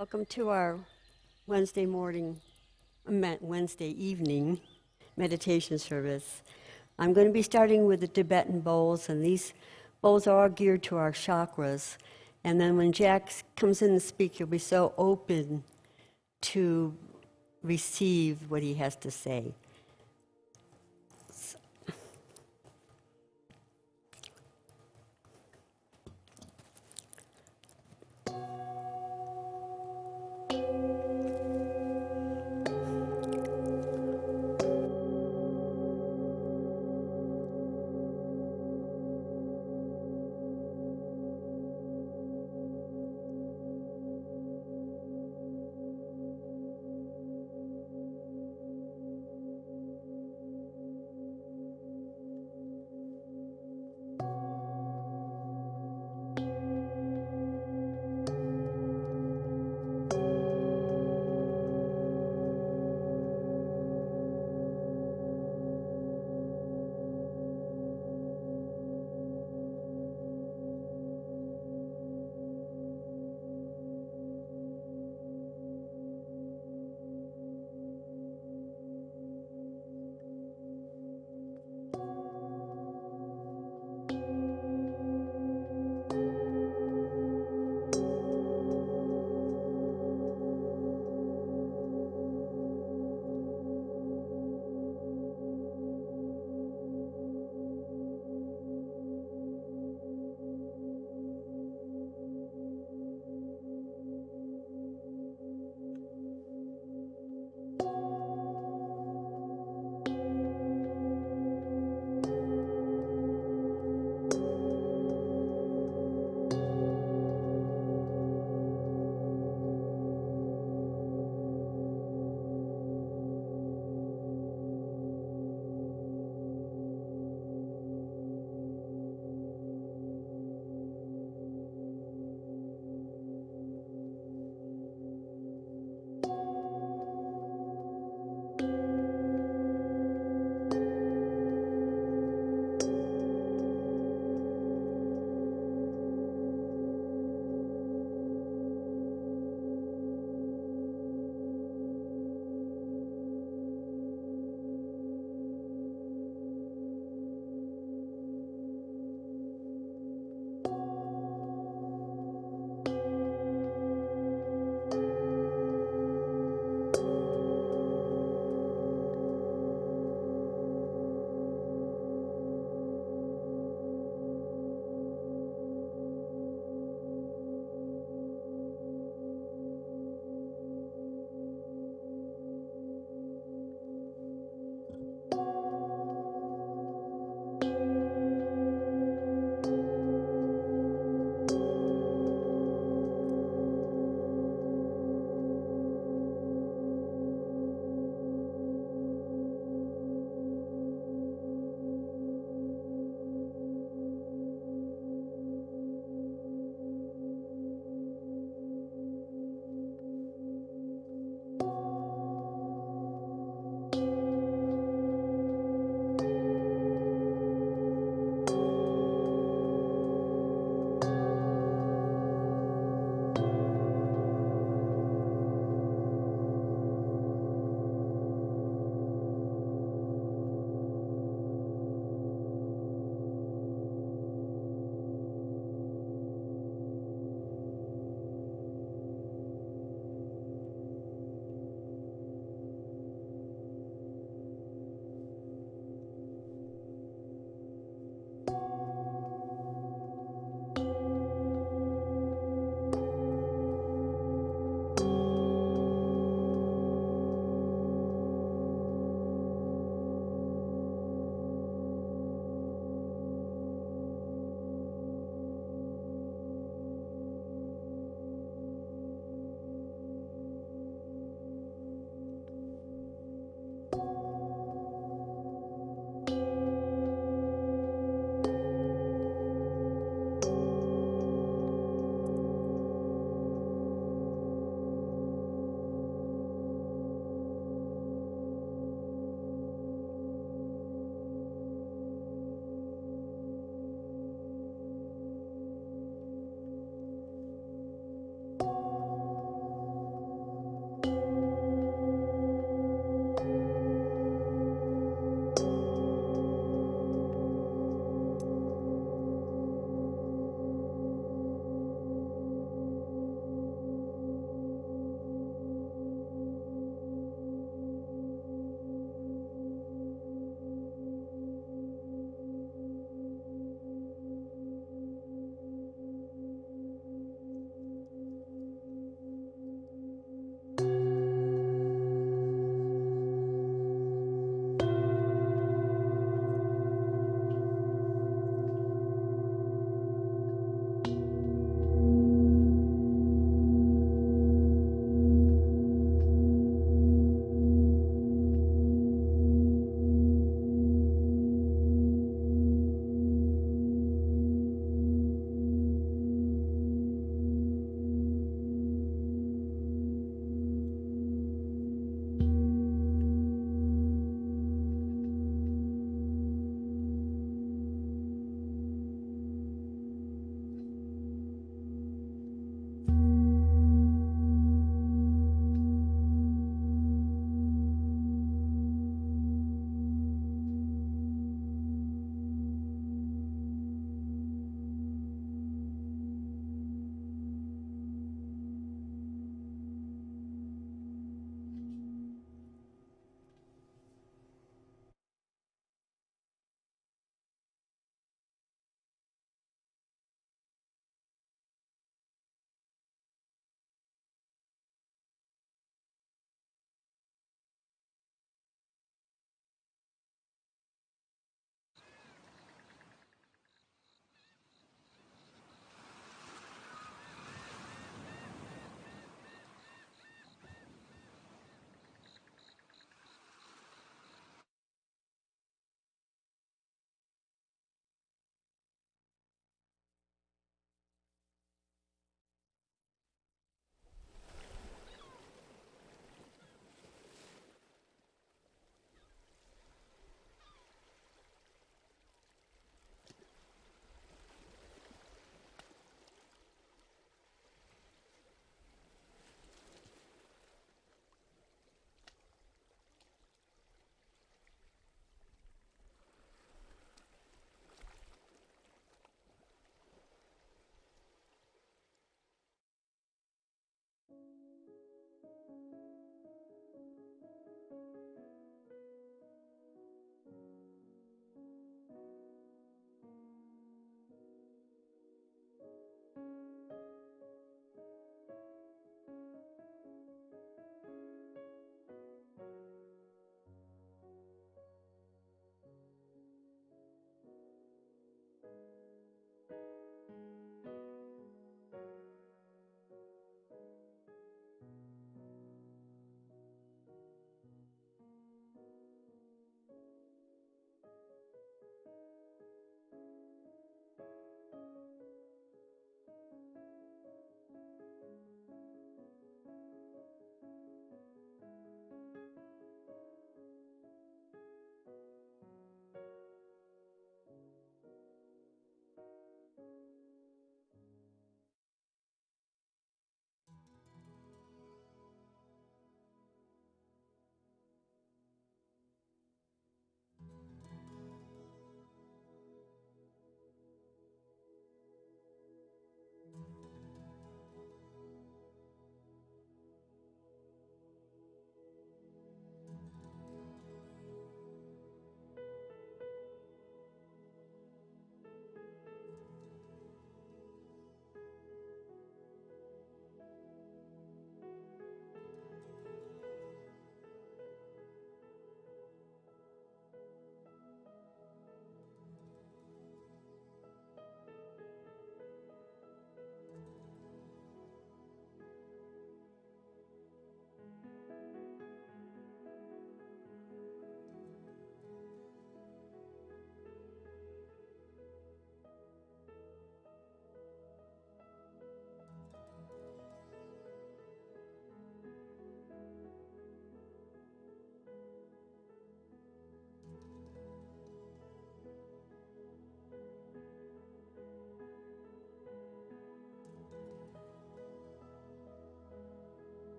Welcome to our Wednesday evening meditation service. I'm going to be starting with the Tibetan bowls, and these bowls are all geared to our chakras. And then when Jack comes in and speaks, you'll be so open to receive what he has to say.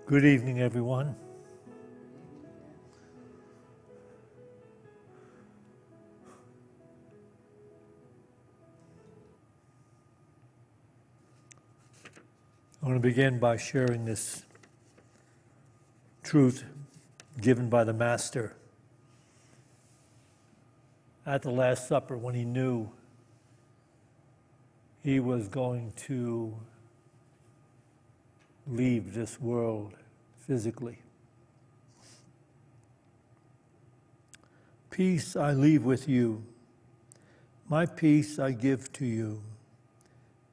Good evening, everyone. I want to begin by sharing this truth given by the Master at the Last Supper when he knew he was going to leave this world physically. Peace I leave with you, my peace I give to you,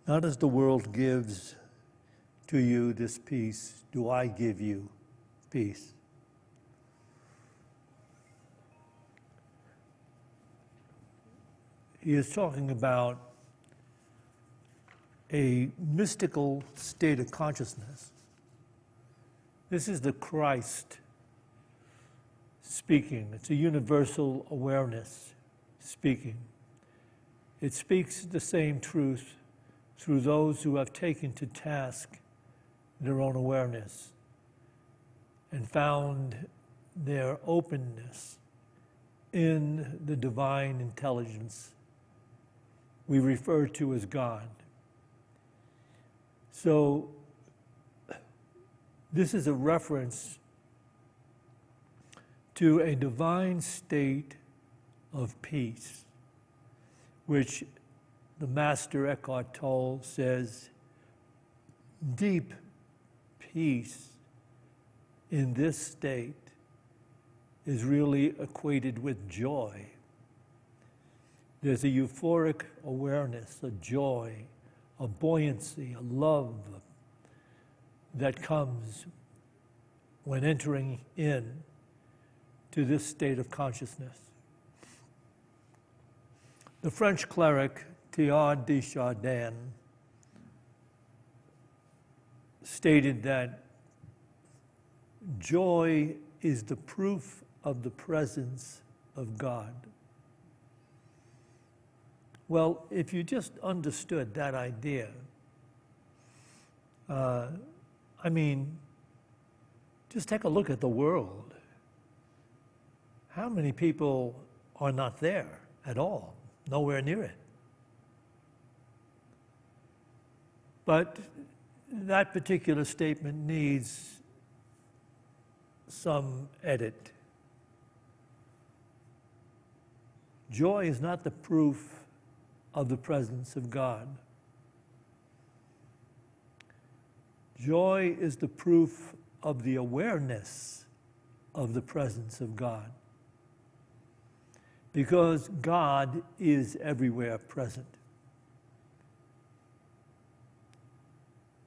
not as the world gives to you this peace, do I give you peace. He is talking about a mystical state of consciousness. This is the Christ speaking. It's a universal awareness speaking. It speaks the same truth through those who have taken to task their own awareness and found their openness in the divine intelligence we refer to as God. So this is a reference to a divine state of peace, which the Master Eckhart Tolle says, deep peace in this state is really equated with joy. There's a euphoric awareness, a joy, a buoyancy, a love that comes when entering in to this state of consciousness. The French cleric Teilhard de Chardin stated that joy is the proof of the presence of God. Well, if you just understood that idea, just take a look at the world. How many people are not there at all? Nowhere near it. But that particular statement needs some edit. Joy is not the proof of the presence of God. Joy is the proof of the awareness of the presence of God. Because God is everywhere present.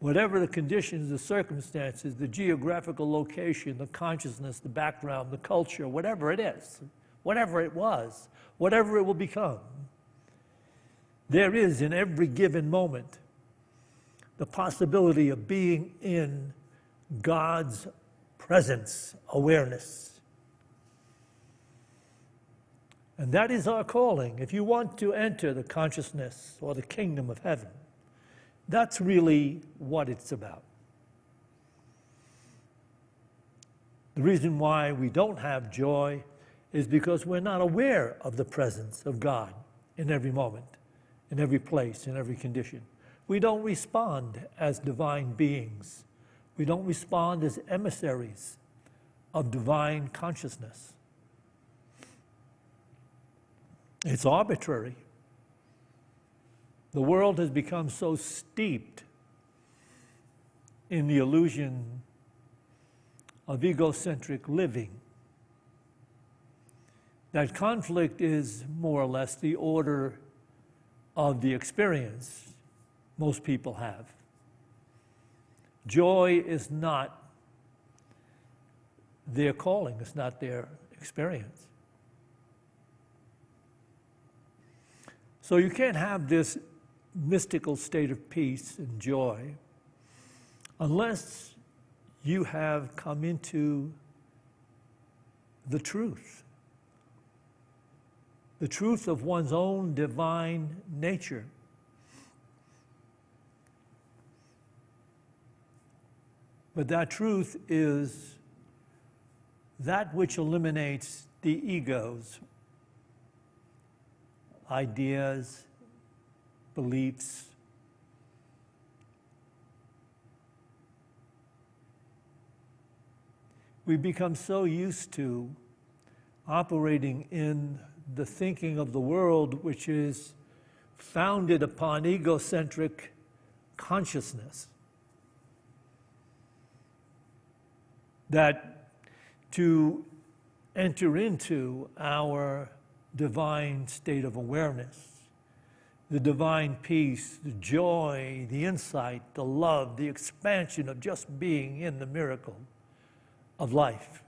Whatever the conditions, the circumstances, the geographical location, the consciousness, the background, the culture, whatever it is, whatever it was, whatever it will become, there is in every given moment the possibility of being in God's presence, awareness. And that is our calling. If you want to enter the consciousness or the kingdom of heaven, that's really what it's about. The reason why we don't have joy is because we're not aware of the presence of God in every moment, in every place, in every condition. We don't respond as divine beings. We don't respond as emissaries of divine consciousness. It's arbitrary. The world has become so steeped in the illusion of egocentric living that conflict is more or less the order of the experience most people have. Joy is not their calling, it's not their experience. So you can't have this mystical state of peace and joy unless you have come into the truth of one's own divine nature. But that truth is that which eliminates the ego's ideas, beliefs, we become so used to operating in the thinking of the world, which is founded upon egocentric consciousness, that to enter into our divine state of awareness, the divine peace, the joy, the insight, the love, the expansion of just being in the miracle of life,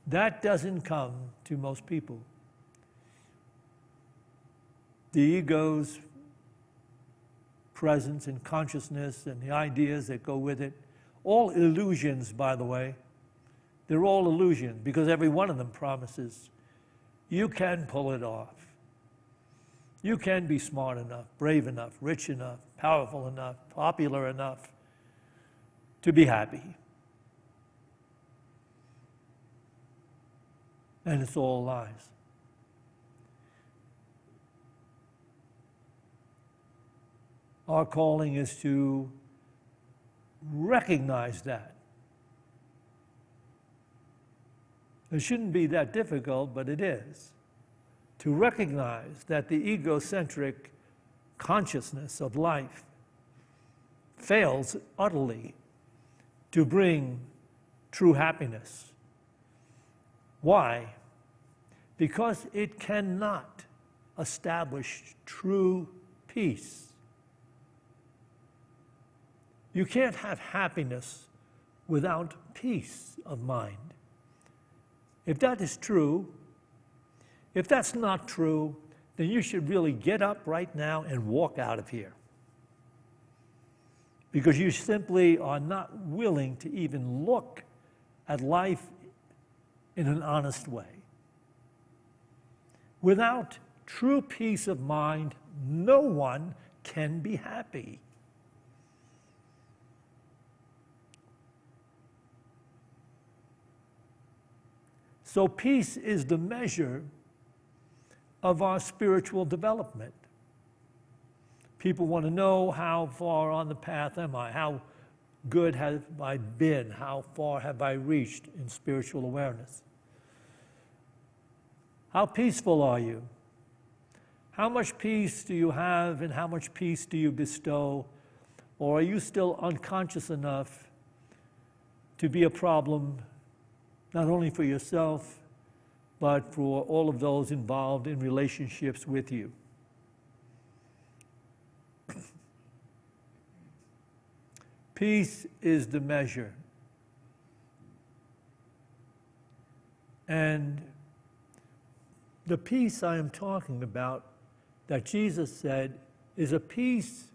that doesn't come to most people. The ego's presence and consciousness and the ideas that go with it, all illusions, by the way, they're all illusions, because every one of them promises you can pull it off. You can be smart enough, brave enough, rich enough, powerful enough, popular enough to be happy. And it's all lies. Our calling is to recognize that. It shouldn't be that difficult, but it is. To recognize that the egocentric consciousness of life fails utterly to bring true happiness. Why? Because it cannot establish true peace. You can't have happiness without peace of mind. If that is true, if that's not true, then you should really get up right now and walk out of here. Because you simply are not willing to even look at life in an honest way. Without true peace of mind, no one can be happy. So peace is the measure of our spiritual development. People want to know, how far on the path am I? How good have I been? How far have I reached in spiritual awareness? How peaceful are you? How much peace do you have, and how much peace do you bestow? Or are you still unconscious enough to be a problem, not only for yourself, but for all of those involved in relationships with you? Peace is the measure. And the peace I am talking about, that Jesus said, is a peace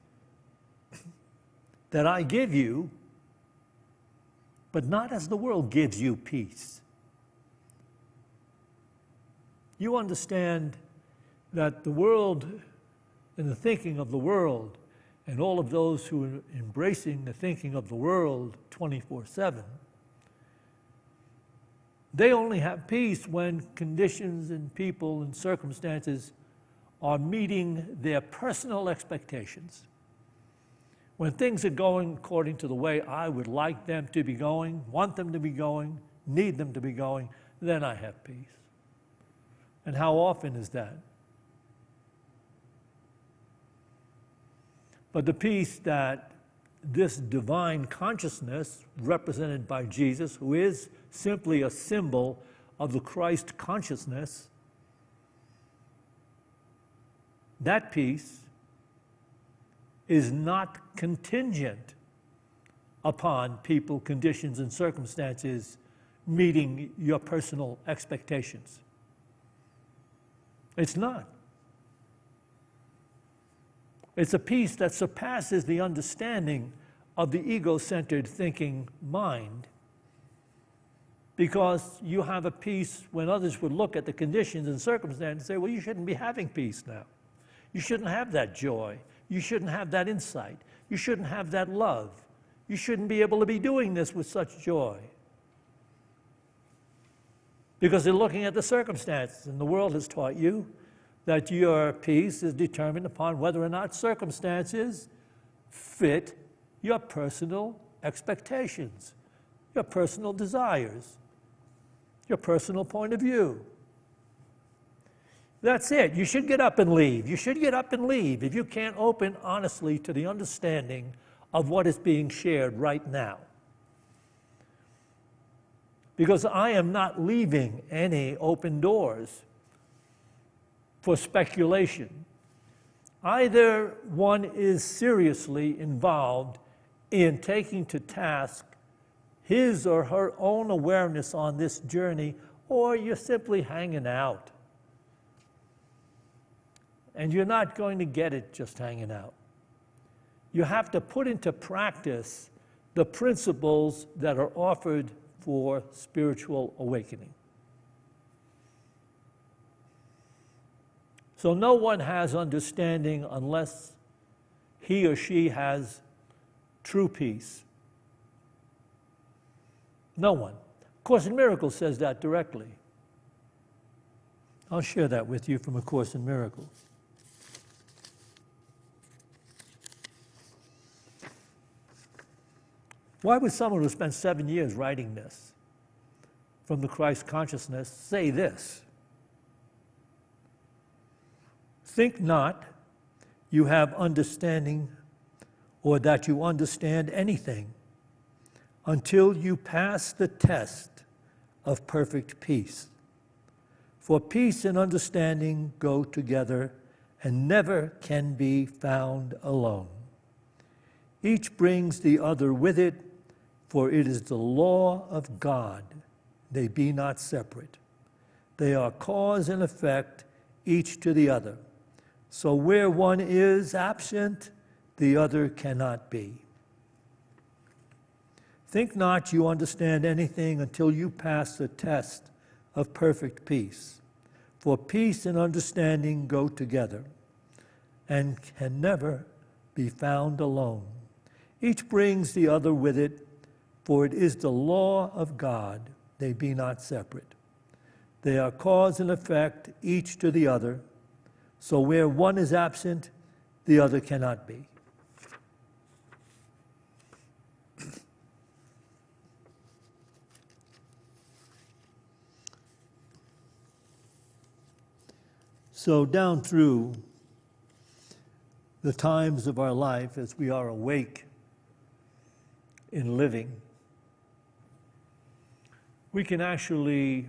that I give you, but not as the world gives you peace. You understand that the world and the thinking of the world, and all of those who are embracing the thinking of the world 24/7, they only have peace when conditions and people and circumstances are meeting their personal expectations. When things are going according to the way I would like them to be going, want them to be going, need them to be going, then I have peace. And how often is that? But the peace that this divine consciousness, represented by Jesus, who is simply a symbol of the Christ consciousness, that peace is not contingent upon people, conditions, and circumstances meeting your personal expectations. It's not. It's a peace that surpasses the understanding of the ego-centered thinking mind, because you have a peace when others would look at the conditions and circumstances and say, well, you shouldn't be having peace now. You shouldn't have that joy. You shouldn't have that insight. You shouldn't have that love. You shouldn't be able to be doing this with such joy. Because they're looking at the circumstances, and the world has taught you that your peace is determined upon whether or not circumstances fit your personal expectations, your personal desires, your personal point of view. That's it. You should get up and leave. You should get up and leave if you can't open honestly to the understanding of what is being shared right now. Because I am not leaving any open doors for speculation. Either one is seriously involved in taking to task his or her own awareness on this journey, or you're simply hanging out. And you're not going to get it just hanging out. You have to put into practice the principles that are offered for spiritual awakening. So no one has understanding unless he or she has true peace. No one. Course in Miracles says that directly. I'll share that with you from A Course in Miracles. Why would someone who spent 7 years writing this from the Christ consciousness say this? Think not you have understanding or that you understand anything until you pass the test of perfect peace. For peace and understanding go together and never can be found alone. Each brings the other with it, for it is the law of God. They be not separate. They are cause and effect, each to the other. So where one is absent, the other cannot be. Think not you understand anything until you pass the test of perfect peace. For peace and understanding go together and can never be found alone. Each brings the other with it, for it is the law of God, they be not separate. They are cause and effect, each to the other. So where one is absent, the other cannot be. So down through the times of our life as we are awake in living, we can actually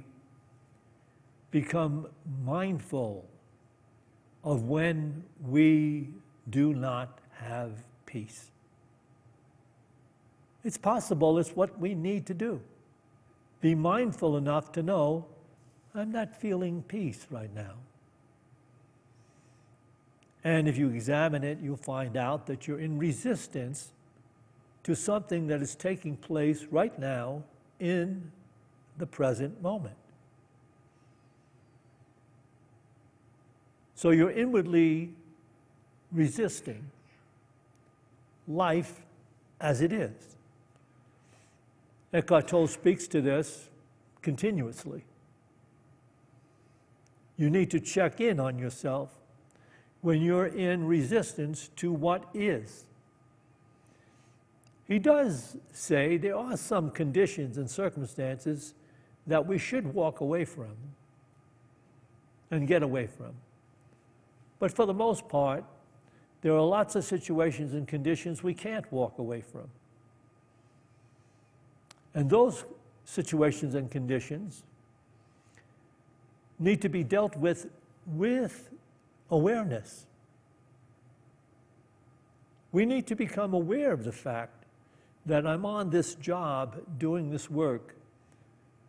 become mindful of when we do not have peace. It's possible, it's what we need to do. Be mindful enough to know, I'm not feeling peace right now. And if you examine it, you'll find out that you're in resistance to something that is taking place right now in the present moment. So you're inwardly resisting life as it is. Eckhart Tolle speaks to this continuously. You need to check in on yourself when you're in resistance to what is. He does say there are some conditions and circumstances that we should walk away from and get away from. But for the most part, there are lots of situations and conditions we can't walk away from. And those situations and conditions need to be dealt with awareness. We need to become aware of the fact that I'm on this job doing this work,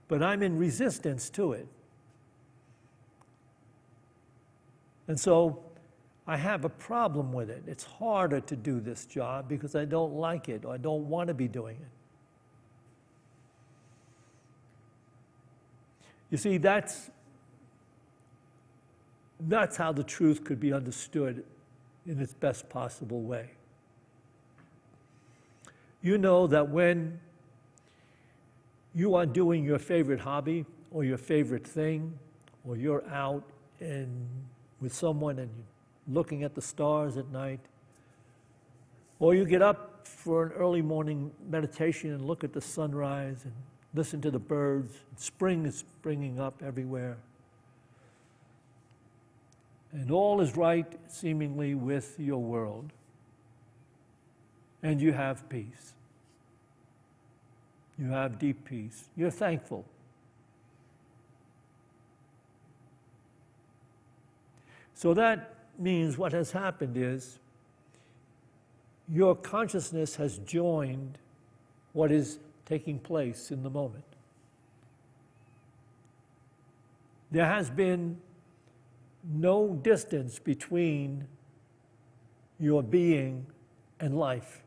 but I'm in resistance to it. And so I have a problem with it. It's harder to do this job because I don't like it or I don't want to be doing it. You see, that's how the truth could be understood in its best possible way. You know that when you are doing your favorite hobby or your favorite thing, or you're out and with someone and you're looking at the stars at night, or you get up for an early morning meditation and look at the sunrise and listen to the birds. Spring is springing up everywhere. And all is right, seemingly, with your world. And you have peace. You have deep peace. You're thankful. So that means what has happened is your consciousness has joined what is taking place in the moment. There has been no distance between your being and life.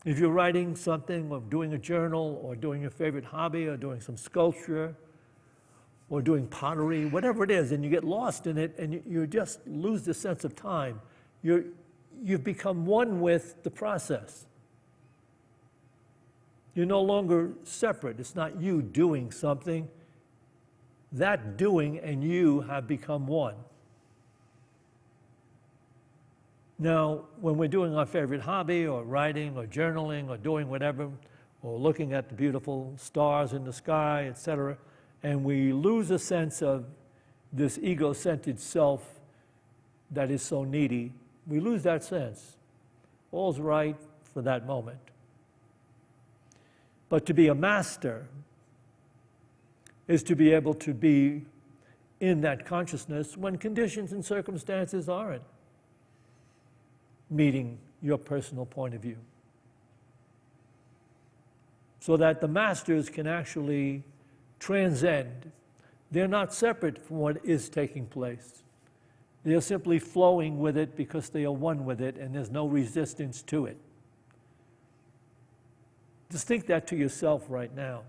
If you're writing something or doing a journal or doing your favorite hobby or doing some sculpture or doing pottery, whatever it is, and you get lost in it and you just lose the sense of time, you've become one with the process. You're no longer separate. It's not you doing something. That doing and you have become one. Now, when we're doing our favorite hobby or writing or journaling or doing whatever, or looking at the beautiful stars in the sky, etc., and we lose a sense of this ego-centered self that is so needy, we lose that sense. All's right for that moment. But to be a master is to be able to be in that consciousness when conditions and circumstances aren't meeting your personal point of view. So that the masters can actually transcend. They're not separate from what is taking place. They're simply flowing with it because they are one with it and there's no resistance to it. Just think that to yourself right now.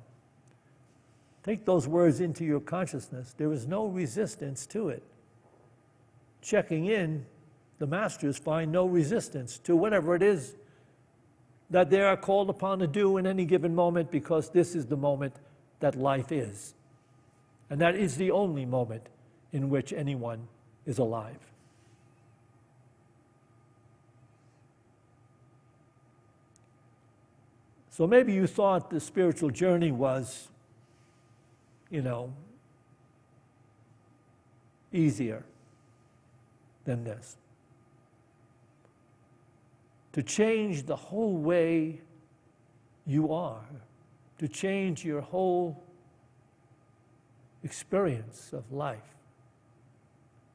Take those words into your consciousness. There is no resistance to it. Checking in, the masters find no resistance to whatever it is that they are called upon to do in any given moment, because this is the moment that life is. And that is the only moment in which anyone is alive. So maybe you thought the spiritual journey was, easier than this. To change the whole way you are, to change your whole experience of life,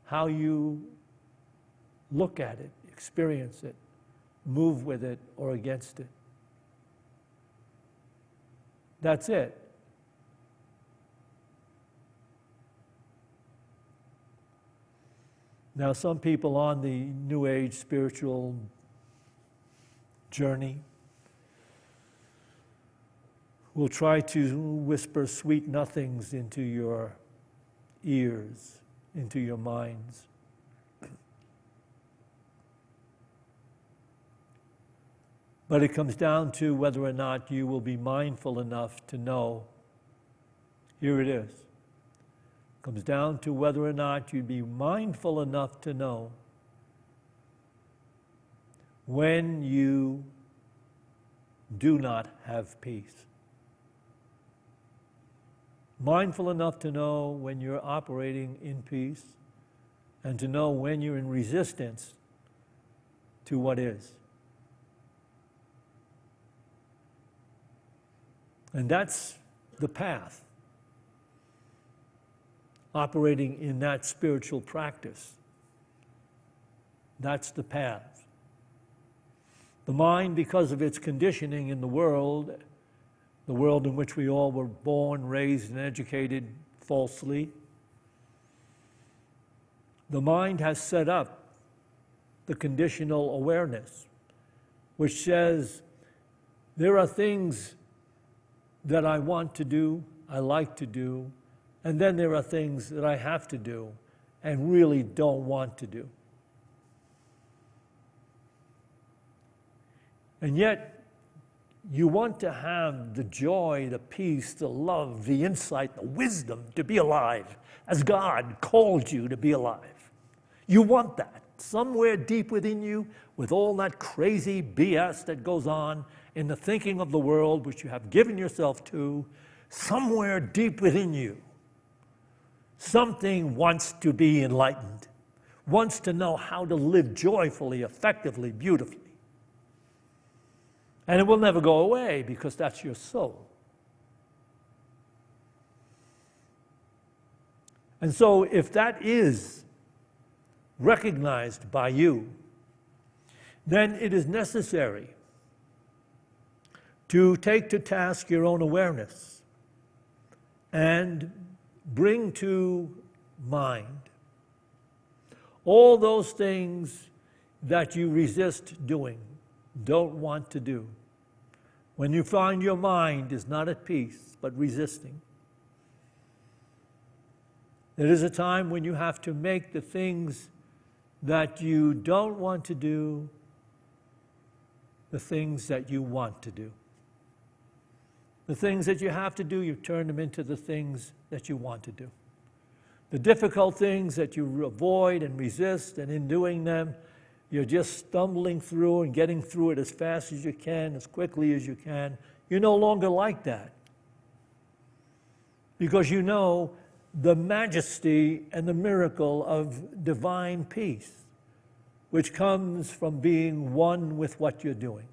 how you look at it, experience it, move with it or against it. That's it. Now, some people on the New Age spiritual journey will try to whisper sweet nothings into your ears, into your minds. But it comes down to whether or not you will be mindful enough to know, here it is. It comes down to whether or not you'd be mindful enough to know when you do not have peace. Mindful enough to know when you're operating in peace, and to know when you're in resistance to what is. And that's the path. Operating in that spiritual practice. That's the path. The mind, because of its conditioning in the world in which we all were born, raised, and educated falsely, the mind has set up the conditional awareness, which says, there are things that I want to do, I like to do, and then there are things that I have to do and really don't want to do. And yet, you want to have the joy, the peace, the love, the insight, the wisdom to be alive as God called you to be alive. You want that somewhere deep within you, with all that crazy BS that goes on in the thinking of the world, which you have given yourself to. Somewhere deep within you, something wants to be enlightened, wants to know how to live joyfully, effectively, beautifully. And it will never go away because that's your soul. And so if that is recognized by you, then it is necessary to take to task your own awareness and bring to mind all those things that you resist doing, don't want to do. When you find your mind is not at peace, but resisting, there is a time when you have to make the things that you don't want to do the things that you want to do. The things that you have to do, you turn them into the things that you want to do. The difficult things that you avoid and resist, and in doing them, you're just stumbling through and getting through it as fast as you can, as quickly as you can. You're no longer like that. Because you know the majesty and the miracle of divine peace, which comes from being one with what you're doing.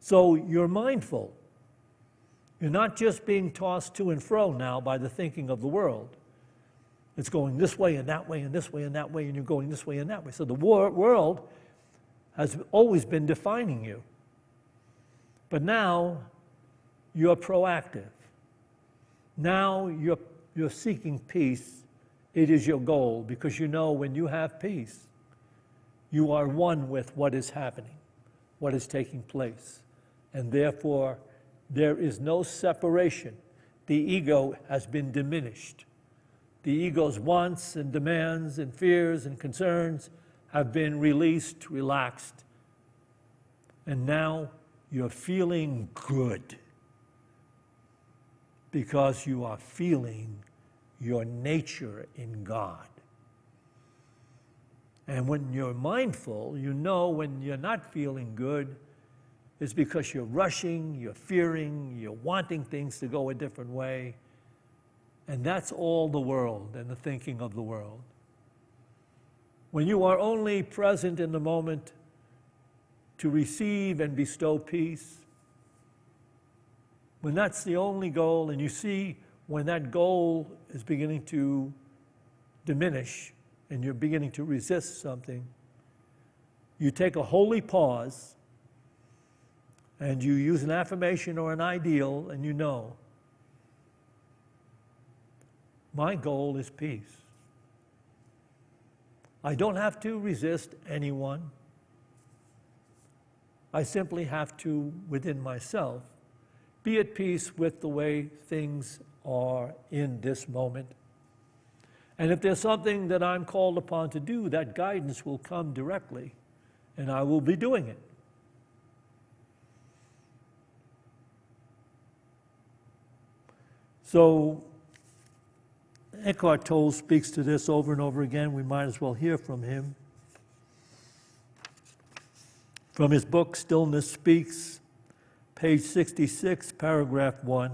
So you're mindful. You're not just being tossed to and fro now by the thinking of the world. It's going this way and that way and this way and that way, and you're going this way and that way. So the world has always been defining you. But now you're proactive. Now you're seeking peace. It is your goal, because you know when you have peace, you are one with what is happening, what is taking place. And therefore, there is no separation. The ego has been diminished. The ego's wants and demands and fears and concerns have been released, relaxed. And now you're feeling good because you are feeling your nature in God. And when you're mindful, you know when you're not feeling good, it's because you're rushing, you're fearing, you're wanting things to go a different way. And that's all the world and the thinking of the world. When you are only present in the moment to receive and bestow peace, when that's the only goal, and you see when that goal is beginning to diminish and you're beginning to resist something, you take a holy pause and you use an affirmation or an ideal, and you know, my goal is peace. I don't have to resist anyone. I simply have to, within myself, be at peace with the way things are in this moment. And if there's something that I'm called upon to do, that guidance will come directly, and I will be doing it. So Eckhart Tolle speaks to this over and over again. We might as well hear from him. From his book, Stillness Speaks, page 66, paragraph 1.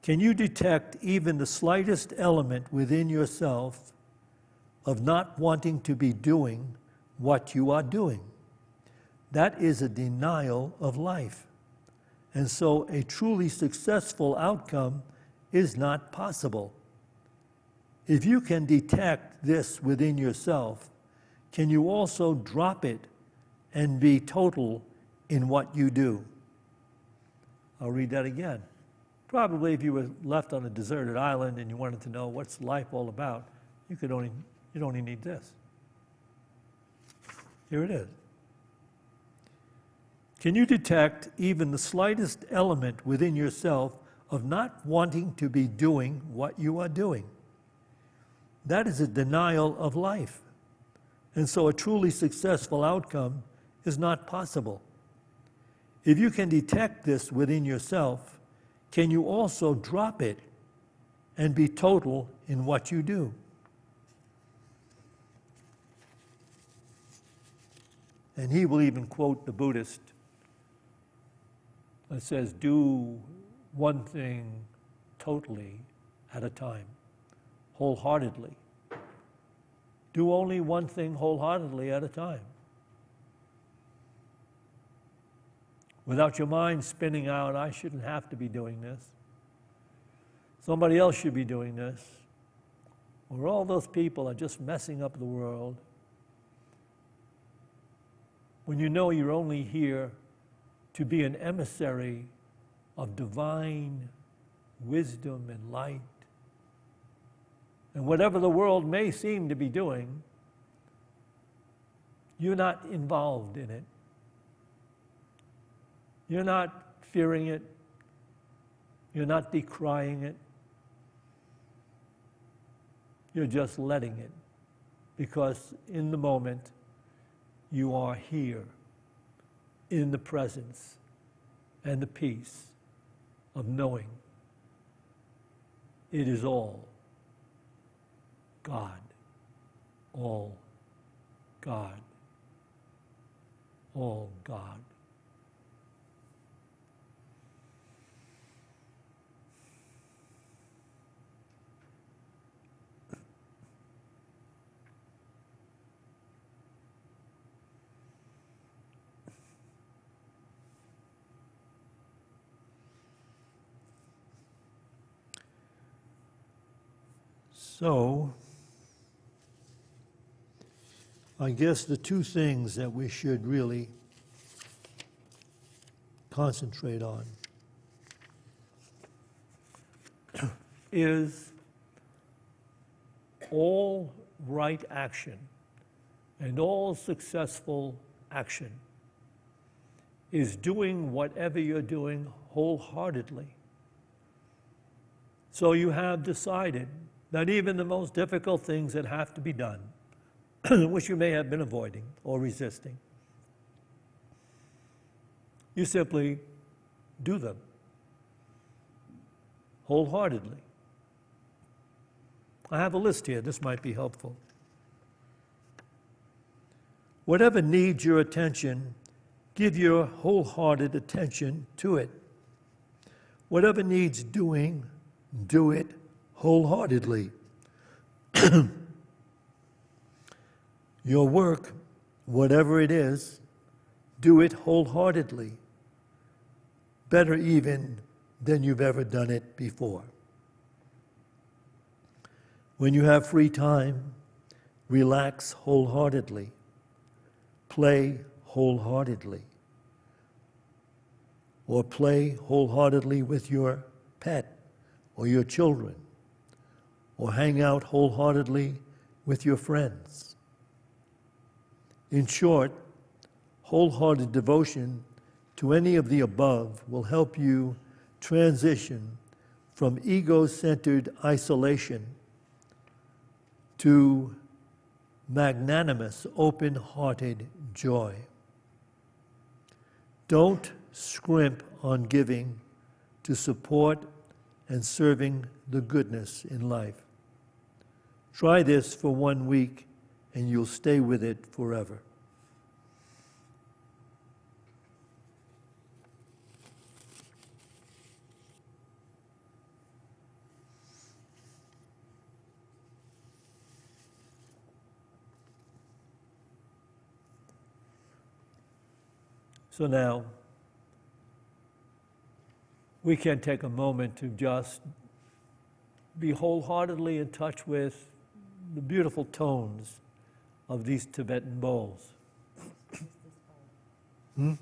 Can you detect even the slightest element within yourself of not wanting to be doing what you are doing? That is a denial of life. And so a truly successful outcome is not possible. If you can detect this within yourself, can you also drop it and be total in what you do? I'll read that again. Probably if you were left on a deserted island and you wanted to know what's life all about, you'd only need this. Here it is. Can you detect even the slightest element within yourself of not wanting to be doing what you are doing? That is a denial of life. And so a truly successful outcome is not possible. If you can detect this within yourself, can you also drop it and be total in what you do? And he will even quote the Buddhist that says, do one thing totally at a time, wholeheartedly. Do only one thing wholeheartedly at a time. Without your mind spinning out, I shouldn't have to be doing this. Somebody else should be doing this. Or all those people are just messing up the world. When you know you're only here to be an emissary of divine wisdom and light. And whatever the world may seem to be doing, you're not involved in it. You're not fearing it. You're not decrying it. You're just letting it. Because in the moment, you are here in the presence and the peace of knowing it is all God, all God, all God. So, I guess the two things that we should really concentrate on is all right action and all successful action is doing whatever you're doing wholeheartedly. So you have decided that even the most difficult things that have to be done, which you may have been avoiding or resisting, you simply do them wholeheartedly. I have a list here. This might be helpful. Whatever needs your attention, give your wholehearted attention to it. Whatever needs doing, do it wholeheartedly. Your work, whatever it is, do it wholeheartedly. Better even than you've ever done it before. When you have free time, relax wholeheartedly. Play wholeheartedly. Or play wholeheartedly with your pet or your children. Or hang out wholeheartedly with your friends. In short, wholehearted devotion to any of the above will help you transition from ego-centered isolation to magnanimous, open-hearted joy. Don't scrimp on giving to support and serving the goodness in life. Try this for 1 week and you'll stay with it forever. So now, we can take a moment to just be wholeheartedly in touch with the beautiful tones of these Tibetan bowls. You're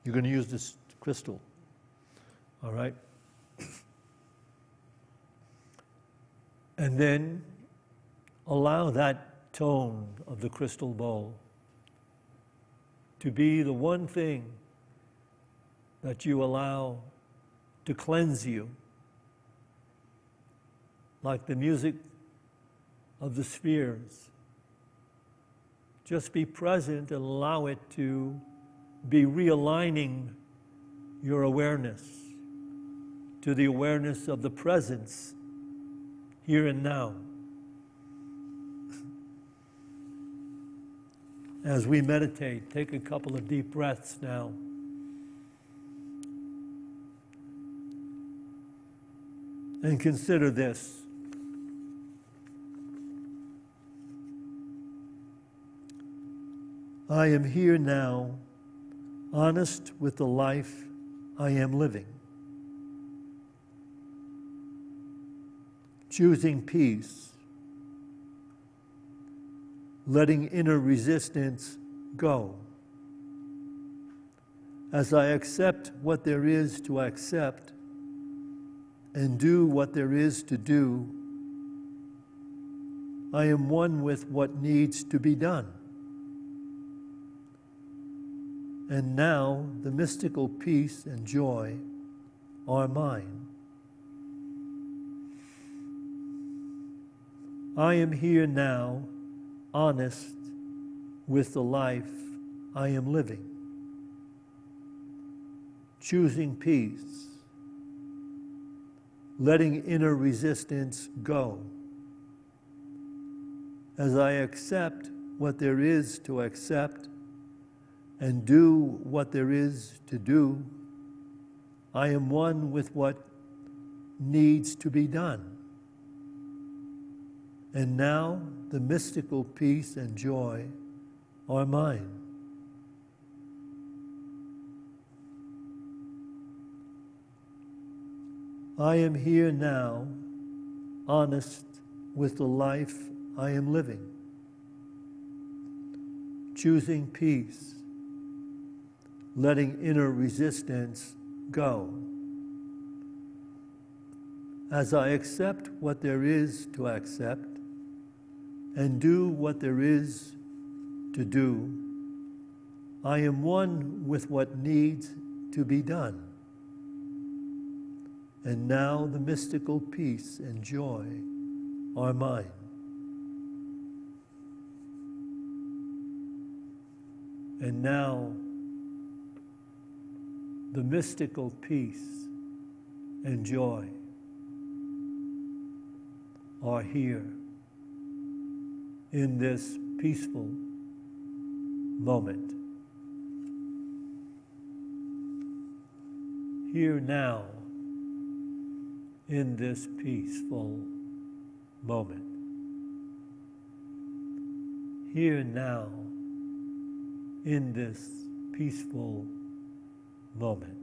going to use this crystal, all right? And then allow that tone of the crystal bowl to be the one thing that you allow to cleanse you, like the music of the spheres Just be present and allow it to be realigning your awareness to the awareness of the presence here and now. As we meditate, take a couple of deep breaths now. And consider this. I am here now, honest with the life I am living, choosing peace, letting inner resistance go. As I accept what there is to accept and do what there is to do, I am one with what needs to be done. And now the mystical peace and joy are mine. I am here now, honest with the life I am living, choosing peace, letting inner resistance go. As I accept what there is to accept and do what there is to do, I am one with what needs to be done. And now the mystical peace and joy are mine. I am here now, honest with the life I am living, choosing peace, letting inner resistance go. As I accept what there is to accept and do what there is to do, I am one with what needs to be done. And now the mystical peace and joy are mine. And now the mystical peace and joy are here in this peaceful moment. Here now in this peaceful moment. Here now in this peaceful moment.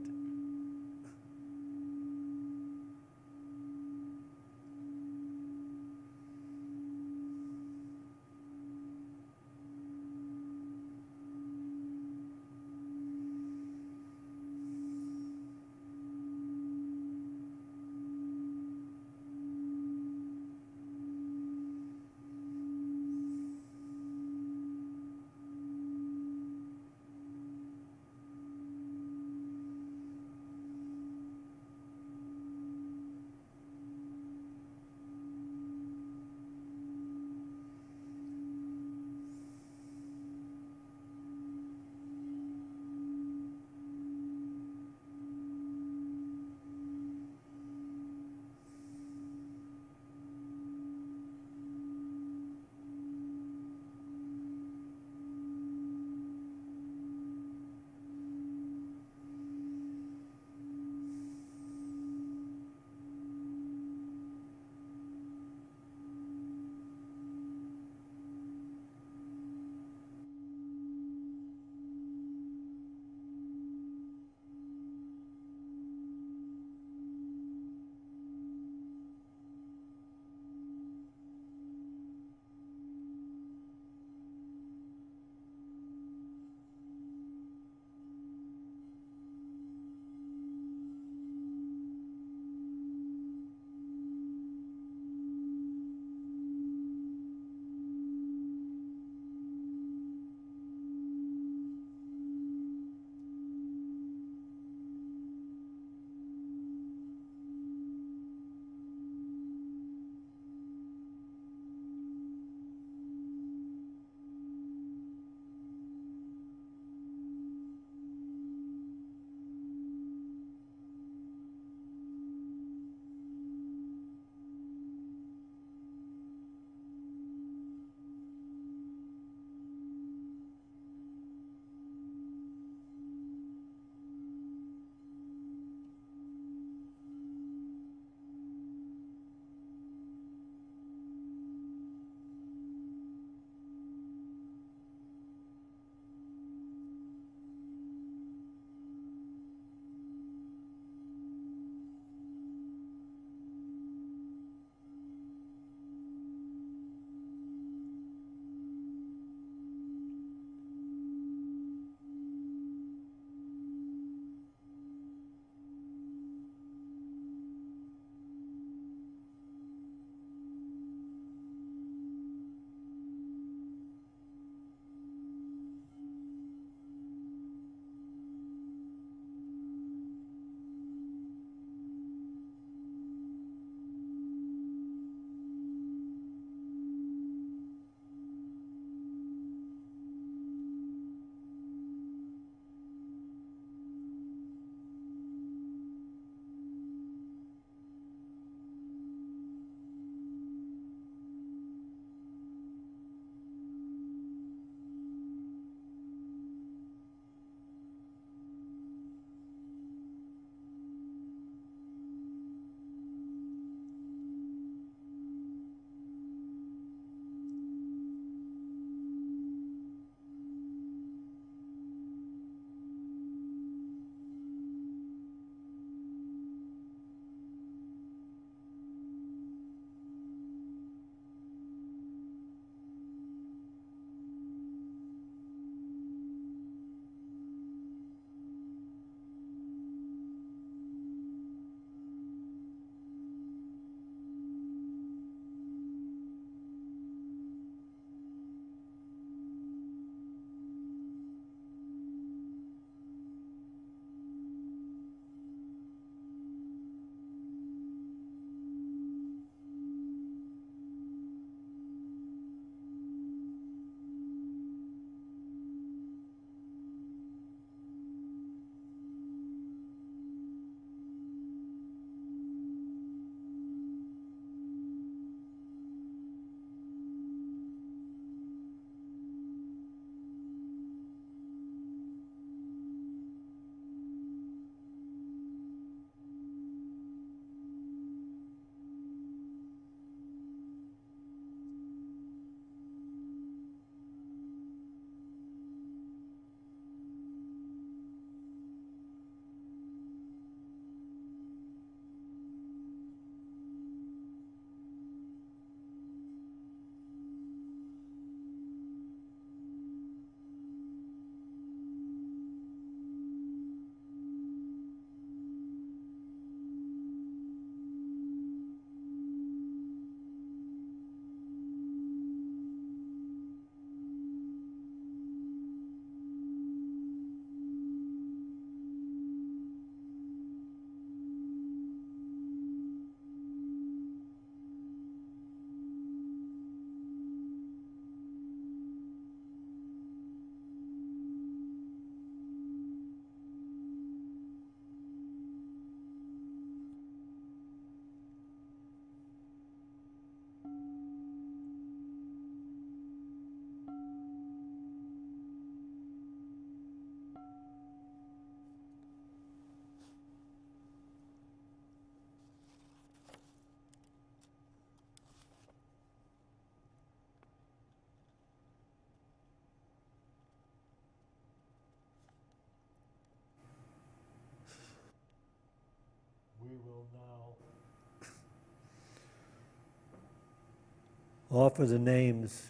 offer the names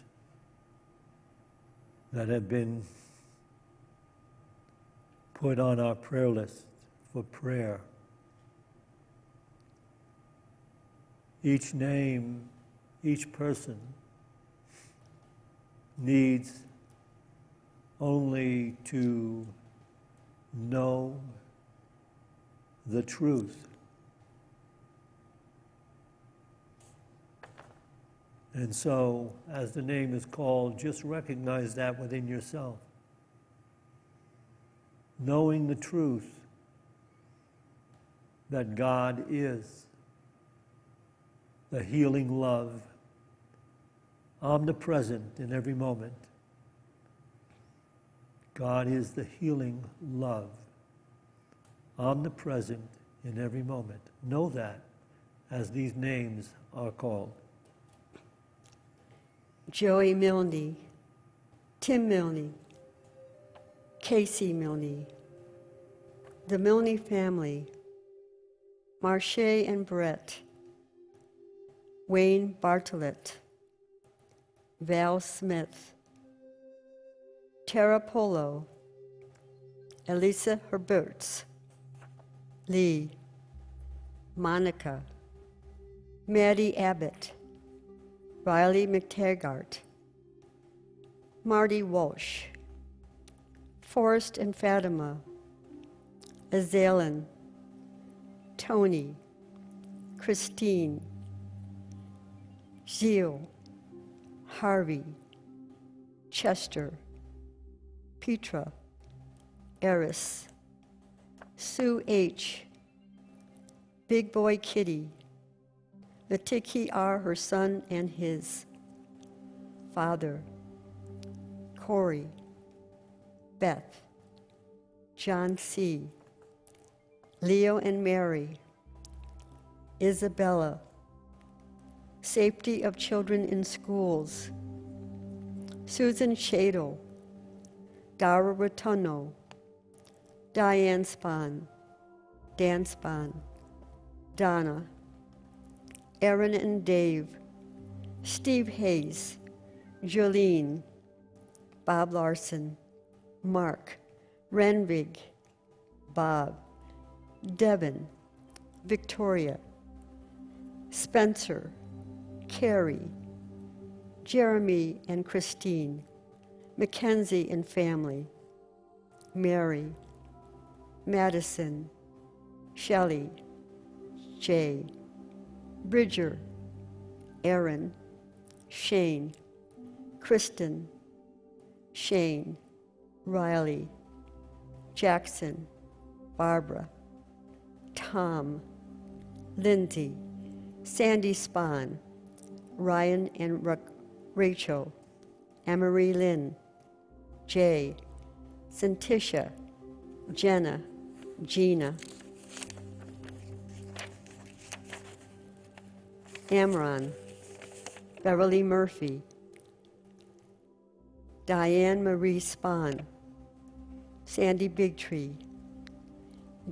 that have been put on our prayer list for prayer. Each name, each person needs only to know the truth. And so, as the name is called, just recognize that within yourself. Knowing the truth that God is the healing love, omnipresent in every moment. God is the healing love, omnipresent in every moment. Know that as these names are called. Joey Milne, Tim Milne, Casey Milne, the Milne family, Marche and Brett, Wayne Bartlett, Val Smith, Tara Polo, Elisa Herberts, Lee, Monica, Maddie Abbott, Riley McTaggart, Marty Walsh, Forrest and Fatima, Azalin, Tony, Christine, Gilles, Harvey, Chester, Petra, Eris, Sue H., Big Boy Kitty, Latiki R., her son and his father, Corey, Beth, John C., Leo and Mary, Isabella, Safety of Children in Schools, Susan Shadle, Dara Rotuno, Diane Spahn, Dan Spahn, Donna, Aaron and Dave, Steve Hayes, Jolene, Bob Larson, Mark, Renvig, Bob, Devin, Victoria, Spencer, Carrie, Jeremy and Christine, Mackenzie and family, Mary, Madison, Shelley, Jay, Bridger, Aaron, Shane, Kristen, Shane, Riley, Jackson, Barbara, Tom, Lindsay, Sandy Spahn, Ryan and Rachel, Emery Lynn, Jay, Santisha, Jenna, Gina, Amron, Beverly Murphy, Diane Marie Spahn, Sandy Bigtree,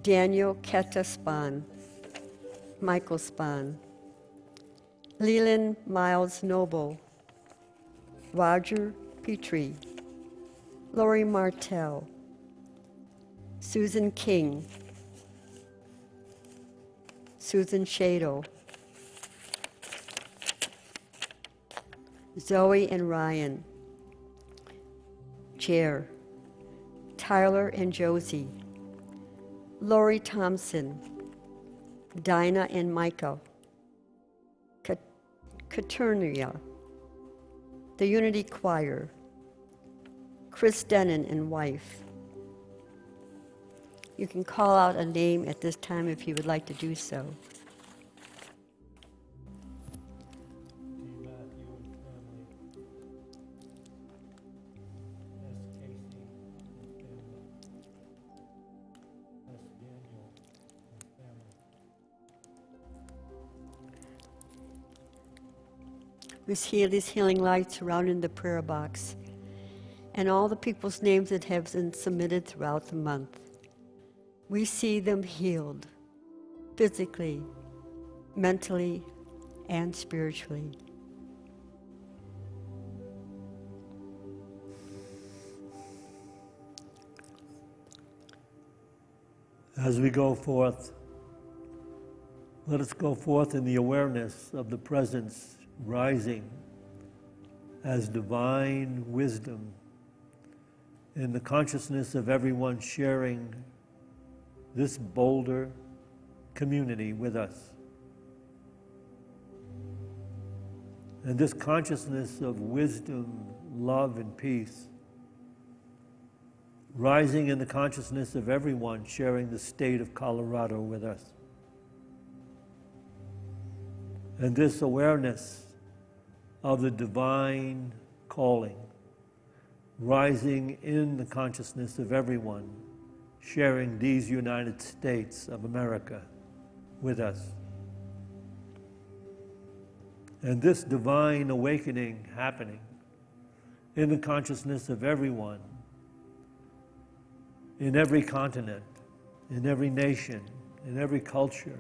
Daniel Ketta Spahn, Michael Spahn, Leland Miles Noble, Roger Petrie, Lori Martell, Susan King, Susan Shadle, Zoe and Ryan, Chair, Tyler and Josie, Lori Thompson, Dinah and Michael, Katernia, the Unity Choir, Chris Denon and wife. You can call out a name at this time if you would like to do so. We see these healing lights surrounding the prayer box and all the people's names that have been submitted throughout the month. We see them healed physically, mentally, and spiritually. As we go forth, let us go forth in the awareness of the presence rising as divine wisdom in the consciousness of everyone sharing this Boulder community with us. And this consciousness of wisdom, love, and peace rising in the consciousness of everyone sharing the state of Colorado with us. And this awareness of the divine calling rising in the consciousness of everyone sharing these United States of America with us. And this divine awakening happening in the consciousness of everyone, in every continent, in every nation, in every culture,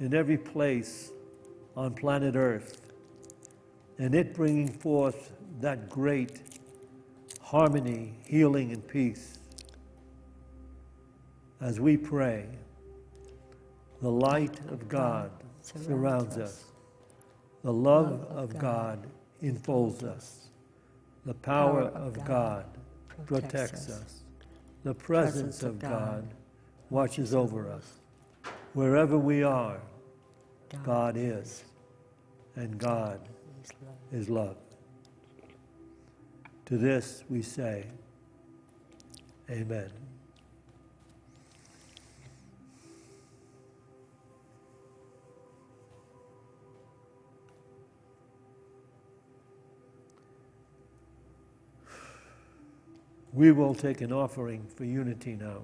in every place on planet Earth, and it bringing forth that great harmony, healing, and peace. As we pray, the light of God surrounds us. The love of God enfolds us. The power of God protects us. The presence of God watches over us. Wherever we are, God is, and God is love. To this we say, Amen. We will take an offering for unity now.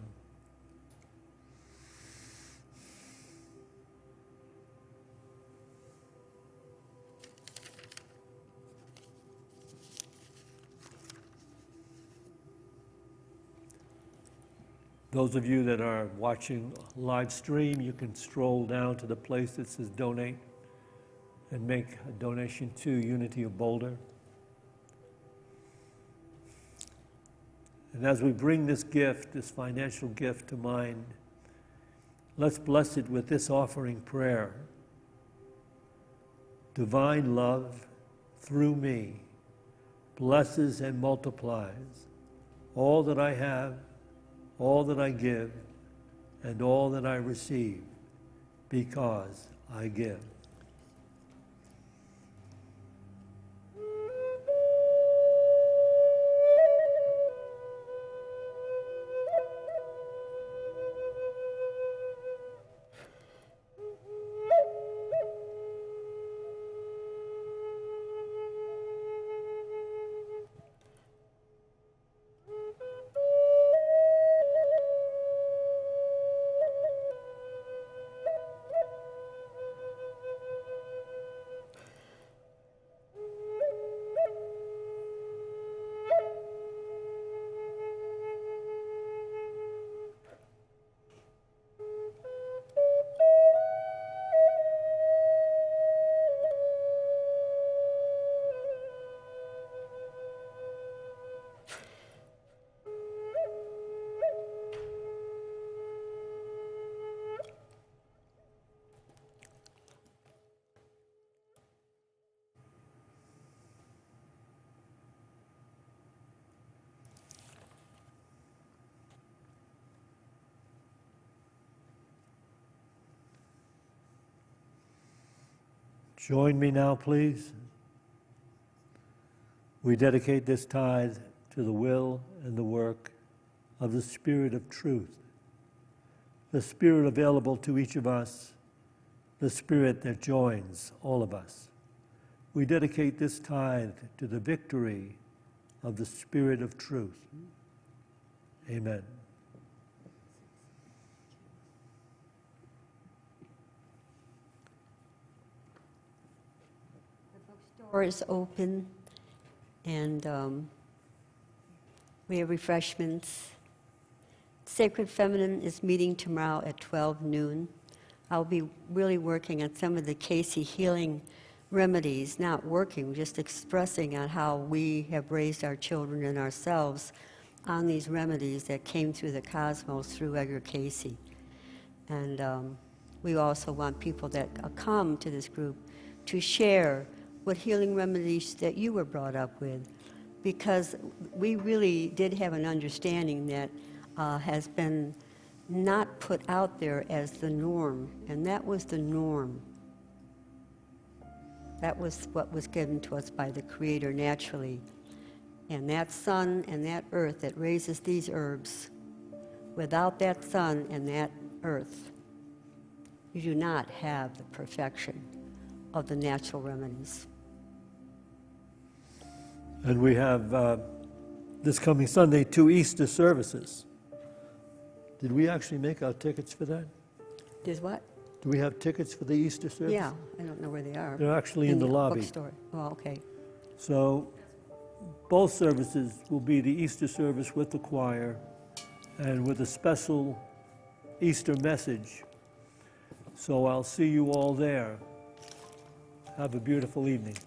Those of you that are watching live stream, you can stroll down to the place that says donate and make a donation to Unity of Boulder. And as we bring this gift, this financial gift to mind, let's bless it with this offering prayer. Divine love, through me, blesses and multiplies all that I have, all that I give, and all that I receive, because I give. Join me now, please. We dedicate this tithe to the will and the work of the Spirit of truth, the Spirit available to each of us, the Spirit that joins all of us. We dedicate this tithe to the victory of the Spirit of truth. Amen. Door is open, and we have refreshments. Sacred Feminine is meeting tomorrow at 12 noon. I'll be really working on some of the Casey healing remedies, not working, just expressing on how we have raised our children and ourselves on these remedies that came through the cosmos through Edgar Casey. And we also want people that come to this group to share what healing remedies that you were brought up with, because we really did have an understanding that has been not put out there as the norm, and that was the norm. That was what was given to us by the Creator naturally. And that sun and that earth that raises these herbs, without that sun and that earth, you do not have the perfection of the natural remedies. And we have this coming Sunday 2 Easter services. Did we actually make our tickets for that? There's what? Do we have tickets for the Easter service? Yeah, I don't know where they are. They're actually in the lobby. Bookstore. Oh, okay. So both services will be the Easter service with the choir and with a special Easter message. So I'll see you all there. Have a beautiful evening.